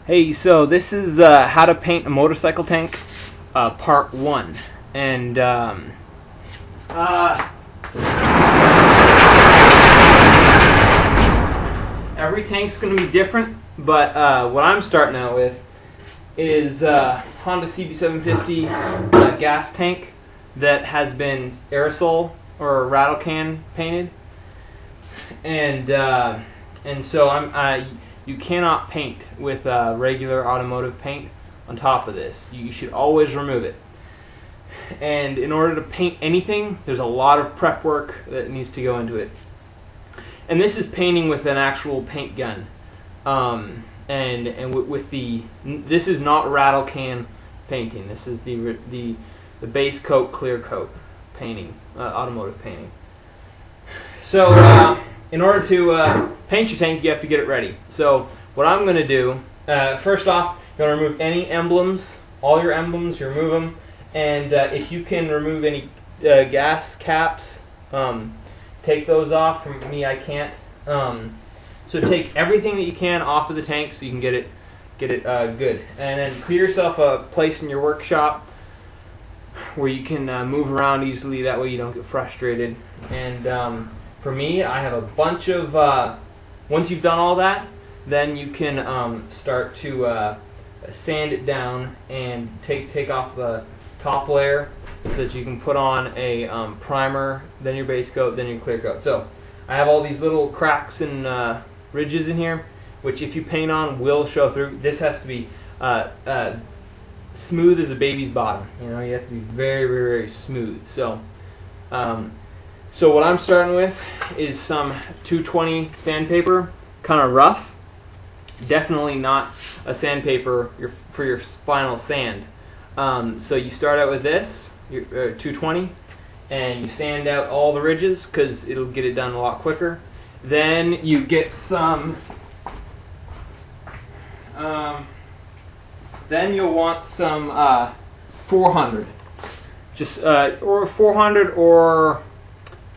Hey, so this is how to paint a motorcycle tank, part 1. And every tank's going to be different, but what I'm starting out with is Honda CB750 gas tank that has been aerosol or rattle can painted. And so you cannot paint with regular automotive paint on top of this. You should always remove it. And in order to paint anything, there's a lot of prep work that needs to go into it. And this is painting with an actual paint gun. This is not rattle can painting. This is the base coat, clear coat painting, automotive painting. So in order to paint your tank, you have to get it ready. So what I'm going to do, first off, you're going to remove any emblems, all your emblems, you remove them, and if you can remove any gas caps, take those off. For me, I can't. So take everything that you can off of the tank so you can get it good. And then clear yourself a place in your workshop where you can move around easily. That way you don't get frustrated. And for me, I have a bunch of, once you've done all that, then you can start to sand it down and take off the top layer so that you can put on a primer, then your base coat, then your clear coat. So I have all these little cracks and ridges in here, which if you paint on will show through. This has to be smooth as a baby's bottom. You know, you have to be very, very, very smooth. So so what I'm starting with is some 220 sandpaper, kind of rough. Definitely not a sandpaper for your final sand. So you start out with this, your 220, and you sand out all the ridges because it'll get it done a lot quicker. Then you get some. Then you'll want some 400, just or 400 or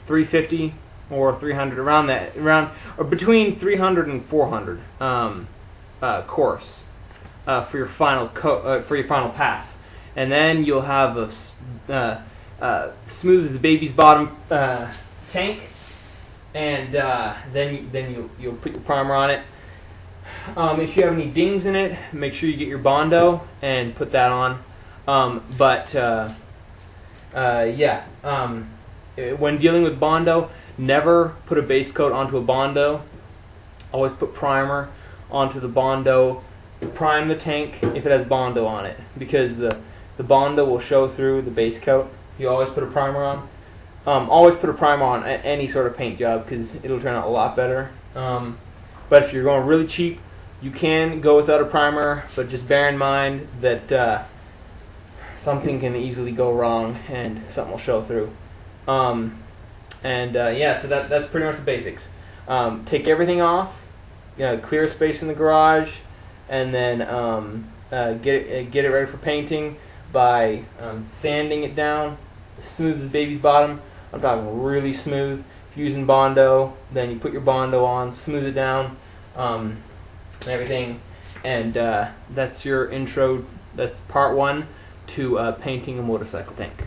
350 or 300, around or between 300 and 400 coarse for your final for your final pass. And then you'll have a smooth as a baby's bottom tank, and then you'll put your primer on it. If you have any dings in it, make sure you get your bondo and put that on. When dealing with bondo, never put a base coat onto a bondo. Always put primer onto the bondo. Prime the tank if it has bondo on it, because the bondo will show through the base coat. You always put a primer on. Always put a primer on any sort of paint job because it'll turn out a lot better. But if you're going really cheap, you can go without a primer, but just bear in mind that something can easily go wrong and something will show through. Yeah, so that's pretty much the basics. Take everything off, clear a space in the garage, and then get it ready for painting by sanding it down, smooth as baby's bottom. I'm talking really smooth. If you're using bondo, then you put your bondo on, smooth it down, and everything. And that's your intro. That's part 1 to painting a motorcycle tank.